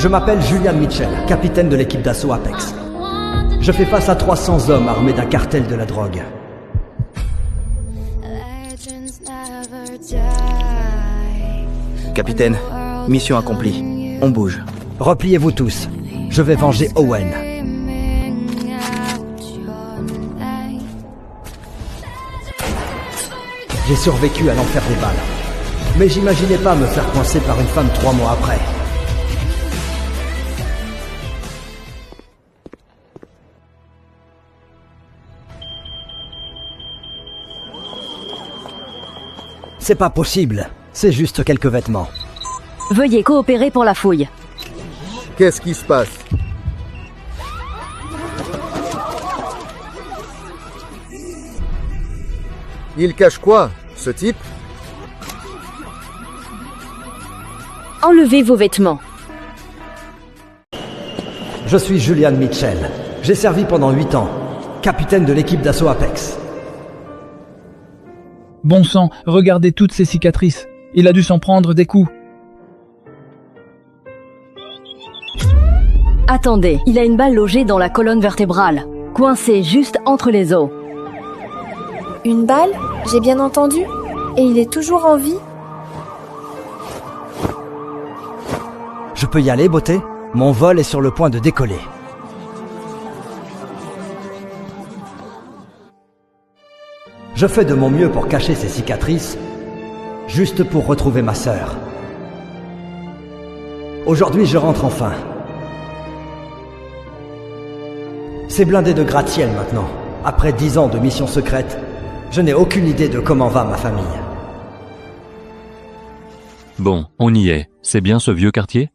Je m'appelle Julian Mitchell, capitaine de l'équipe d'assaut Apex. Je fais face à 300 hommes armés d'un cartel de la drogue. Capitaine, mission accomplie. On bouge. Repliez-vous tous. Je vais venger Owen. J'ai survécu à l'enfer des balles. Mais j'imaginais pas me faire coincer par une femme 3 mois après. C'est pas possible. C'est juste quelques vêtements. Veuillez coopérer pour la fouille. Qu'est-ce qui se passe? Il cache quoi, ce type? Enlevez vos vêtements. Je suis Julian Mitchell. J'ai servi pendant 8 ans. Capitaine de l'équipe d'assaut Apex. Bon sang, regardez toutes ces cicatrices. Il a dû s'en prendre des coups. Attendez, il a une balle logée dans la colonne vertébrale, coincée juste entre les os. Une balle? J'ai bien entendu? Et il est toujours en vie? Je peux y aller, beauté? Mon vol est sur le point de décoller. Je fais de mon mieux pour cacher ces cicatrices, juste pour retrouver ma sœur. Aujourd'hui, je rentre enfin. C'est blindé de gratte-ciel maintenant. Après 10 ans de mission secrète, je n'ai aucune idée de comment va ma famille. Bon, on y est. C'est bien ce vieux quartier ?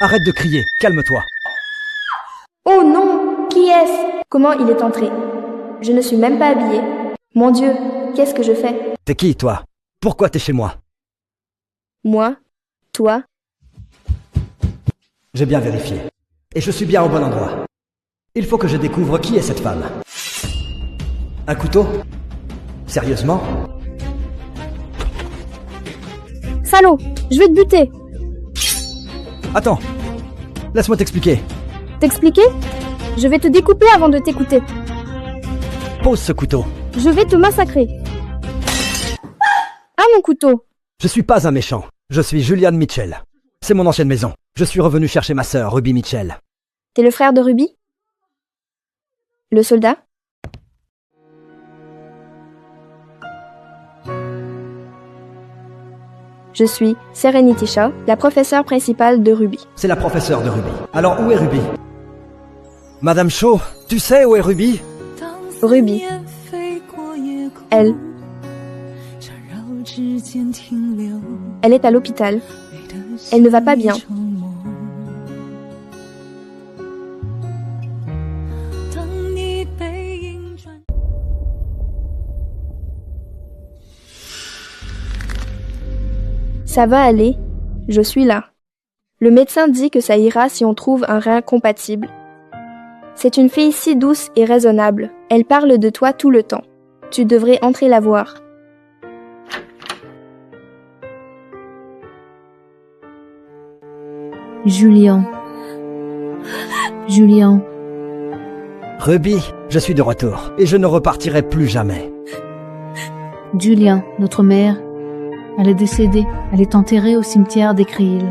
Arrête de crier, calme-toi. Oh non! Qui est-ce? Comment il est entré? Je ne suis même pas habillée. Mon Dieu, qu'est-ce que je fais? T'es qui, toi? Pourquoi t'es chez moi? Moi? Toi? J'ai bien vérifié. Et je suis bien au bon endroit. Il faut que je découvre qui est cette femme. Un couteau? Sérieusement? Salaud! Je vais te buter! Attends, laisse-moi t'expliquer. T'expliquer? Je vais te découper avant de t'écouter. Pose ce couteau. Je vais te massacrer. Ah, mon couteau! Je suis pas un méchant. Je suis Julian Mitchell. C'est mon ancienne maison. Je suis revenu chercher ma sœur, Ruby Mitchell. T'es le frère de Ruby? Le soldat? Je suis Serenity Shaw, la professeure principale de Ruby. C'est la professeure de Ruby. Alors où est Ruby? Madame Shaw, tu sais où est Ruby? Ruby. Elle. Elle est à l'hôpital. Elle ne va pas bien. Ça va aller, je suis là. Le médecin dit que ça ira si on trouve un rein compatible. C'est une fille si douce et raisonnable. Elle parle de toi tout le temps. Tu devrais entrer la voir. Julian. Julian. Ruby, je suis de retour. Et je ne repartirai plus jamais. Julian, notre mère, elle est décédée. Elle est enterrée au cimetière d'Écril.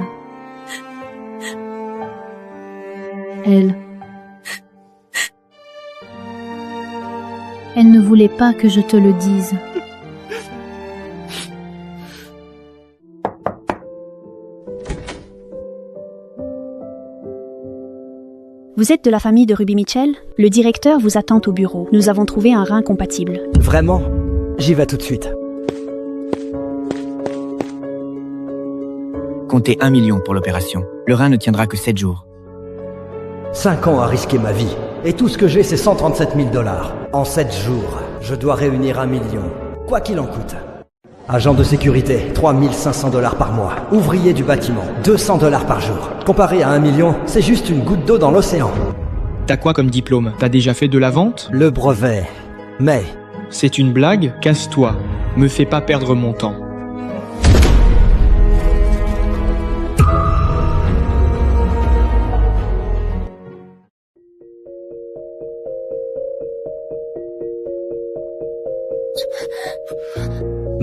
Elle ne voulait pas que je te le dise. Vous êtes de la famille de Ruby Mitchell? Le directeur vous attend au bureau. Nous avons trouvé un rein compatible. Vraiment? J'y vais tout de suite. Comptez 1 million pour l'opération. Le rein ne tiendra que 7 jours. 5 ans à risquer ma vie. Et tout ce que j'ai, c'est 137 000 $. En 7 jours, je dois réunir 1 million. Quoi qu'il en coûte. Agent de sécurité, 3500 $ par mois. Ouvrier du bâtiment, 200 $ par jour. Comparé à 1 million, c'est juste une goutte d'eau dans l'océan. T'as quoi comme diplôme? T'as déjà fait de la vente? Le brevet. Mais, C'est une blague? Casse-toi. Me fais pas perdre mon temps.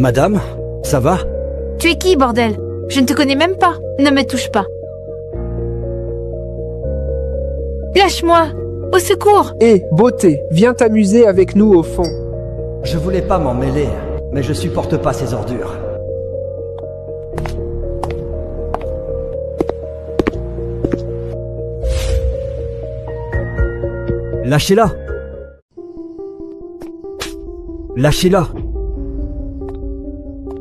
madame, ça va? Tu es qui, bordel? Je ne te connais même pas. Ne me touche pas. Lâche-moi! Au secours! Hé, beauté, viens t'amuser avec nous au fond. Je voulais pas m'en mêler, mais je supporte pas ces ordures. Lâchez-la! Lâchez-la!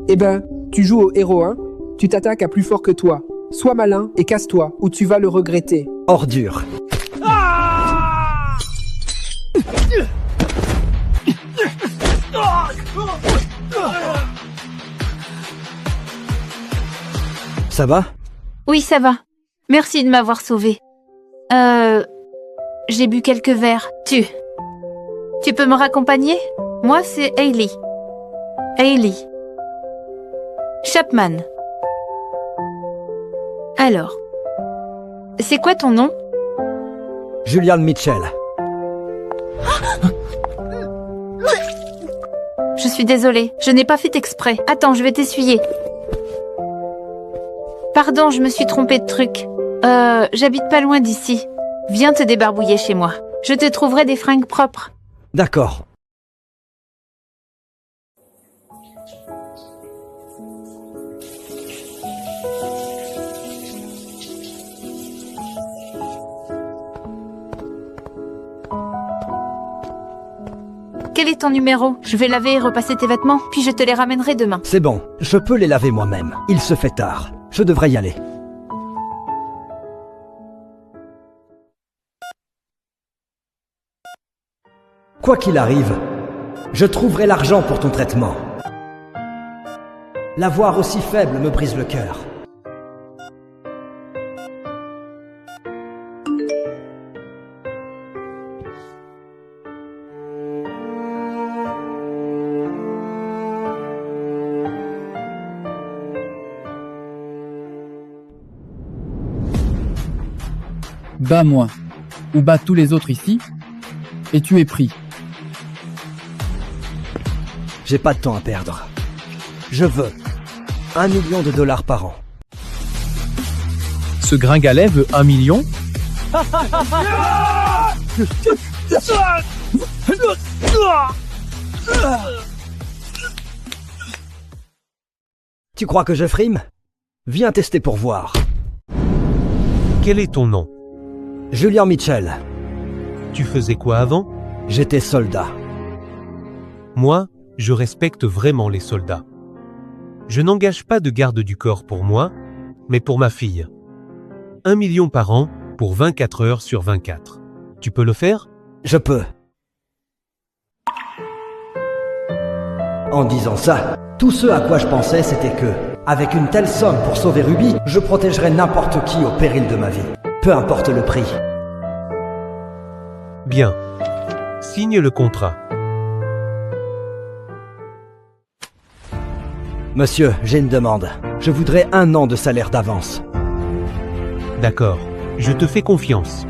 Eh ben, tu joues au héros, hein? Tu t'attaques à plus fort que toi. Sois malin et casse-toi, ou tu vas le regretter. Ordure! Ça va? Oui, ça va. Merci de m'avoir sauvé. J'ai bu quelques verres. Tu peux me raccompagner? Moi, c'est Hailey. Hailey. Chapman. Alors, c'est quoi ton nom? Julian Mitchell. Je suis désolée, je n'ai pas fait exprès. Attends, je vais t'essuyer. Pardon, je me suis trompée de truc. J'habite pas loin d'ici. Viens te débarbouiller chez moi. Je te trouverai des fringues propres. D'accord. Quel est ton numéro? Je vais laver et repasser tes vêtements, puis je te les ramènerai demain. C'est bon, je peux les laver moi-même. Il se fait tard. Je devrais y aller. Quoi qu'il arrive, je trouverai l'argent pour ton traitement. La voir aussi faible me brise le cœur. Bats moi, ou bats tous les autres ici, et tu es pris. J'ai pas de temps à perdre. Je veux 1 million de $ par an. Ce gringalet veut 1 million? Tu crois que je frime? Viens tester pour voir. Quel est ton nom? Julian Mitchell. Tu faisais quoi avant? J'étais soldat. Moi, je respecte vraiment les soldats. Je n'engage pas de garde du corps pour moi, mais pour ma fille. 1 million par an pour 24 heures sur 24. Tu peux le faire? Je peux. En disant ça, tout ce à quoi je pensais, c'était que, avec une telle somme pour sauver Ruby, je protégerais n'importe qui au péril de ma vie. Peu importe le prix. Bien. Signe le contrat. Monsieur, j'ai une demande. Je voudrais 1 an de salaire d'avance. D'accord. Je te fais confiance.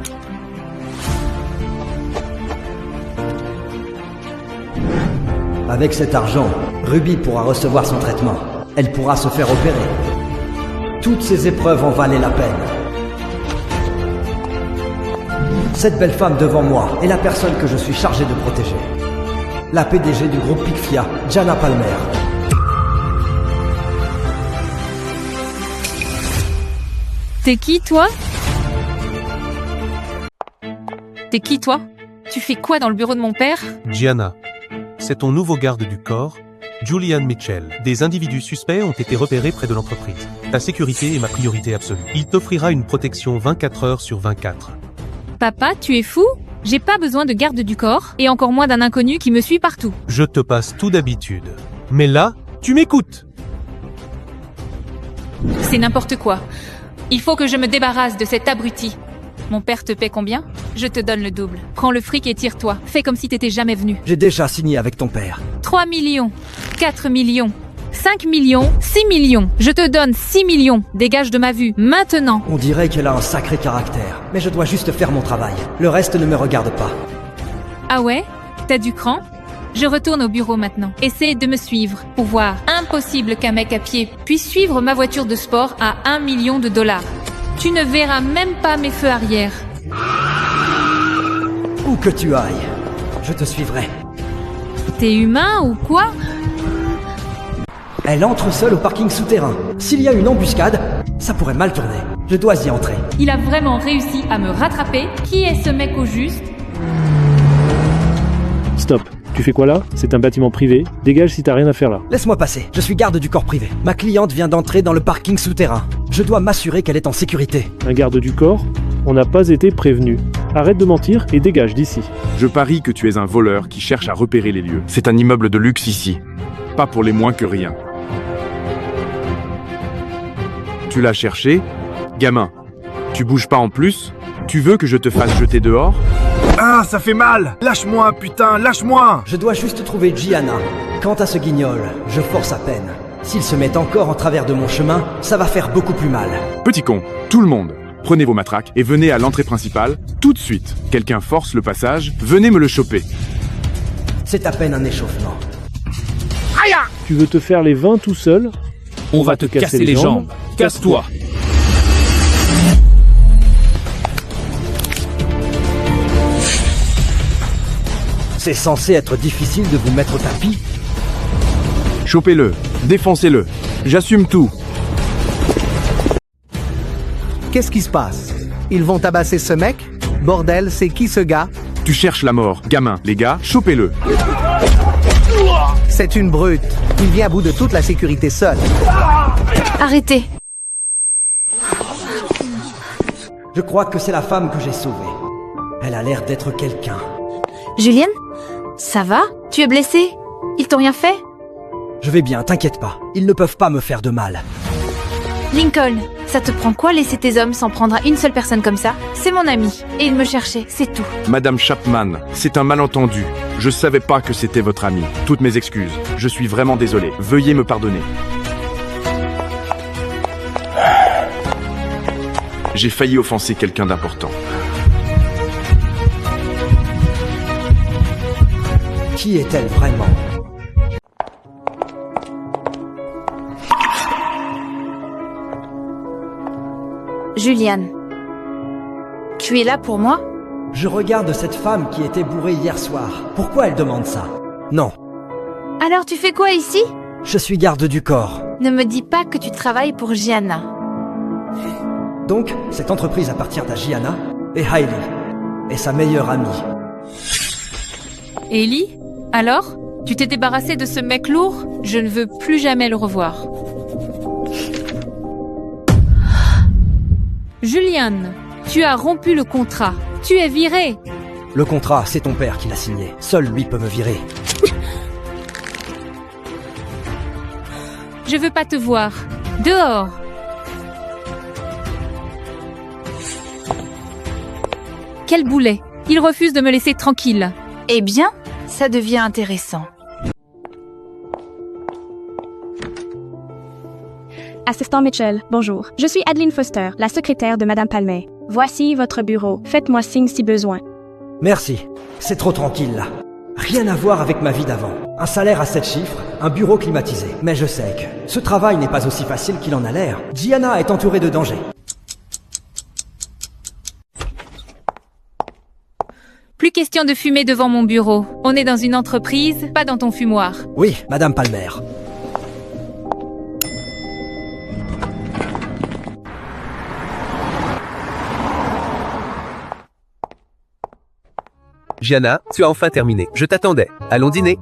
Avec cet argent, Ruby pourra recevoir son traitement. Elle pourra se faire opérer. Toutes ces épreuves en valaient la peine. Cette belle femme devant moi est la personne que je suis chargé de protéger. La PDG du groupe Picfia, Jana Palmer. T'es qui, toi? T'es qui, toi? Tu fais quoi dans le bureau de mon père? Gianna, c'est ton nouveau garde du corps, Julian Mitchell. Des individus suspects ont été repérés près de l'entreprise. Ta sécurité est ma priorité absolue. Il t'offrira une protection 24 heures sur 24. Papa, tu es fou? J'ai pas besoin de garde du corps, et encore moins d'un inconnu qui me suit partout. Je te passe tout d'habitude. Mais là, Tu m'écoutes? C'est n'importe quoi. Il faut que je me débarrasse de cet abruti. Mon père te paie combien? Je te donne le double. Prends le fric et tire-toi. Fais comme si t'étais jamais venu. J'ai déjà signé avec ton père. 3 millions, 4 millions, 5 millions, 6 millions. Je te donne 6 millions. Dégage de ma vue, maintenant. On dirait qu'elle a un sacré caractère. Mais je dois juste faire mon travail. Le reste ne me regarde pas. Ah ouais? T'as du cran? Je retourne au bureau maintenant. Essaie de me suivre pour voir. Impossible qu'un mec à pied puisse suivre ma voiture de sport à 1 million de dollars. Tu ne verras même pas mes feux arrière. Où que tu ailles, je te suivrai. T'es humain ou quoi? Elle entre seule au parking souterrain. S'il y a une embuscade, ça pourrait mal tourner. Je dois y entrer. Il a vraiment réussi à me rattraper. Qui est ce mec au juste? Stop. Tu fais quoi là? C'est un bâtiment privé. Dégage si t'as rien à faire là. Laisse-moi passer, je suis garde du corps privé. Ma cliente vient d'entrer dans le parking souterrain. Je dois m'assurer qu'elle est en sécurité. Un garde du corps? On n'a pas été prévenu. Arrête de mentir et dégage d'ici. Je parie que tu es un voleur qui cherche à repérer les lieux. C'est un immeuble de luxe ici. Pas pour les moins que rien. Tu l'as cherché? Gamin, tu bouges pas en plus? Tu veux que je te fasse jeter dehors? Ah, ça fait mal! Lâche-moi, putain, lâche-moi! Je dois juste trouver Gianna. Quant à ce guignol, je force à peine. S'il se met encore en travers de mon chemin, ça va faire beaucoup plus mal. Petit con, tout le monde, prenez vos matraques et venez à l'entrée principale, tout de suite. Quelqu'un force le passage, venez me le choper. C'est à peine un échauffement. Aïe! Tu veux te faire les 20 tout seul? On va te casser les jambes. Casse-toi! C'est censé être difficile de vous mettre au tapis. Chopez-le, défoncez-le, j'assume tout. Qu'est-ce qui se passe? Ils vont tabasser ce mec? Bordel, c'est qui ce gars? Tu cherches la mort, gamin. Les gars, chopez-le. C'est une brute. Il vient à bout de toute la sécurité seul. Arrêtez. Je crois que c'est la femme que j'ai sauvée. Elle a l'air d'être quelqu'un. Julienne? Ça va? Tu es blessée? Ils t'ont rien fait? Je vais bien, t'inquiète pas. Ils ne peuvent pas me faire de mal. Lincoln, ça te prend quoi laisser tes hommes s'en prendre à une seule personne comme ça? C'est mon ami, et il me cherchait, c'est tout. Madame Chapman, c'est un malentendu. Je savais pas que c'était votre ami. Toutes mes excuses. Je suis vraiment désolé. Veuillez me pardonner. J'ai failli offenser quelqu'un d'important. Qui est-elle vraiment? Juliane, tu es là pour moi? Je regarde cette femme qui était bourrée hier soir. Pourquoi elle demande ça? Non. Alors tu fais quoi ici? Je suis garde du corps. Ne me dis pas que tu travailles pour Gianna. Donc, cette entreprise appartient à Gianna et Hailey, et sa meilleure amie. Ellie? Alors? Tu t'es débarrassé de ce mec lourd? Je ne veux plus jamais le revoir. Juliane, tu as rompu le contrat. Tu es virée. Le contrat, c'est ton père qui l'a signé. Seul lui peut me virer. Je veux pas te voir. Dehors. Quel boulet. Il refuse de me laisser tranquille. Eh bien, ça devient intéressant. Assistant Mitchell, bonjour. Je suis Adeline Foster, la secrétaire de Madame Palmer. Voici votre bureau. Faites-moi signe si besoin. Merci. C'est trop tranquille là. Rien à voir avec ma vie d'avant. Un salaire à 7 chiffres, un bureau climatisé. Mais je sais que ce travail n'est pas aussi facile qu'il en a l'air. Gianna est entourée de dangers. Plus question de fumer devant mon bureau. On est dans une entreprise, pas dans ton fumoir. Oui, Madame Palmer. Gianna, tu as enfin terminé. Je t'attendais. Allons dîner.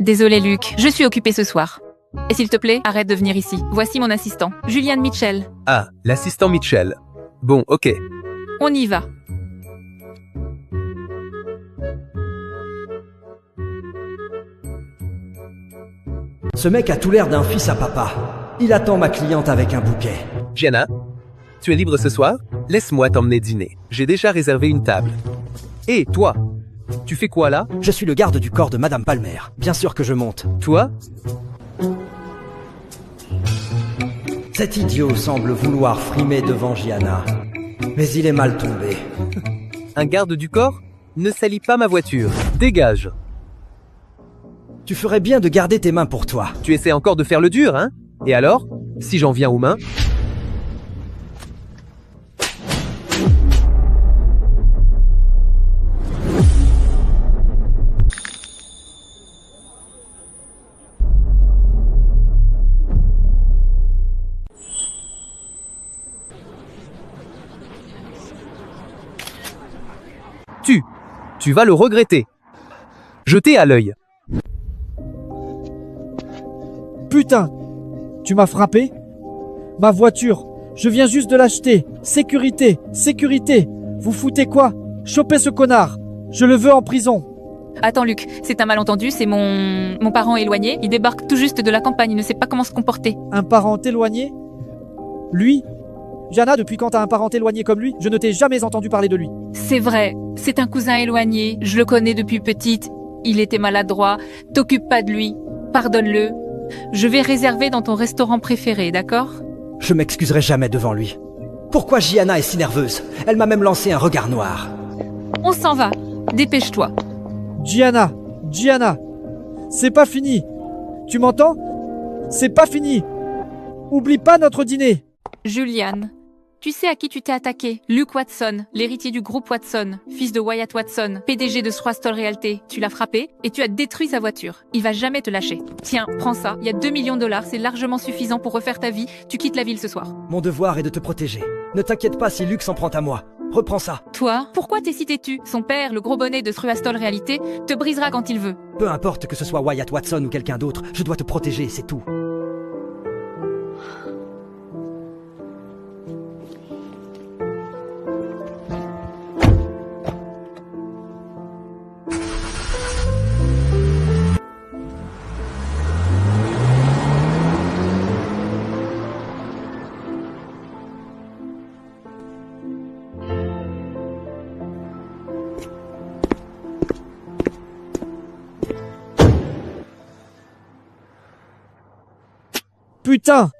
Désolé Luc, je suis occupée ce soir. Et s'il te plaît, arrête de venir ici. Voici mon assistant, Juliane Mitchell. Ah, l'assistant Mitchell. Bon, ok. On y va. Ce mec a tout l'air d'un fils à papa. Il attend ma cliente avec un bouquet. Gianna, tu es libre ce soir? Laisse-moi t'emmener dîner. J'ai déjà réservé une table. Et toi? Tu fais quoi là? Je suis le garde du corps de Madame Palmer. Bien sûr que je monte. Toi? Cet idiot semble vouloir frimer devant Gianna. Mais il est mal tombé. Un garde du corps? Ne salis pas ma voiture. Dégage. Tu ferais bien de garder tes mains pour toi. Tu essaies encore de faire le dur, hein? Et alors? Si j'en viens aux mains? Tu vas le regretter. Jeté à l'œil. Putain! Tu m'as frappé? Ma voiture, je viens juste de l'acheter. Sécurité, sécurité. Vous foutez quoi? Chopez ce connard. Je le veux en prison. Attends Luc, c'est un malentendu, c'est mon parent éloigné. Il débarque tout juste de la campagne, il ne sait pas comment se comporter. Un parent éloigné? Lui? Gianna, depuis quand t'as un parent éloigné comme lui? Je ne t'ai jamais entendu parler de lui. C'est vrai, c'est un cousin éloigné, je le connais depuis petite. Il était maladroit, t'occupe pas de lui, pardonne-le. Je vais réserver dans ton restaurant préféré, d'accord? Je m'excuserai jamais devant lui. Pourquoi Gianna est si nerveuse? Elle m'a même lancé un regard noir. On s'en va, dépêche-toi. Gianna, c'est pas fini. Tu m'entends? C'est pas fini. Oublie pas notre dîner. Julianne, tu sais à qui tu t'es attaqué? Luke Watson, l'héritier du groupe Watson, fils de Wyatt Watson, PDG de Thrastal Realty. Tu l'as frappé et tu as détruit sa voiture. Il va jamais te lâcher. Tiens, prends ça. Il y a 2 millions de dollars, c'est largement suffisant pour refaire ta vie. Tu quittes la ville ce soir. Mon devoir est de te protéger. Ne t'inquiète pas si Luke s'en prend à moi. Reprends ça. Toi, pourquoi t'es si têtu? Son père, le gros bonnet de Thrastal Realty, te brisera quand il veut. Peu importe que ce soit Wyatt Watson ou quelqu'un d'autre, je dois te protéger, c'est tout. Putain!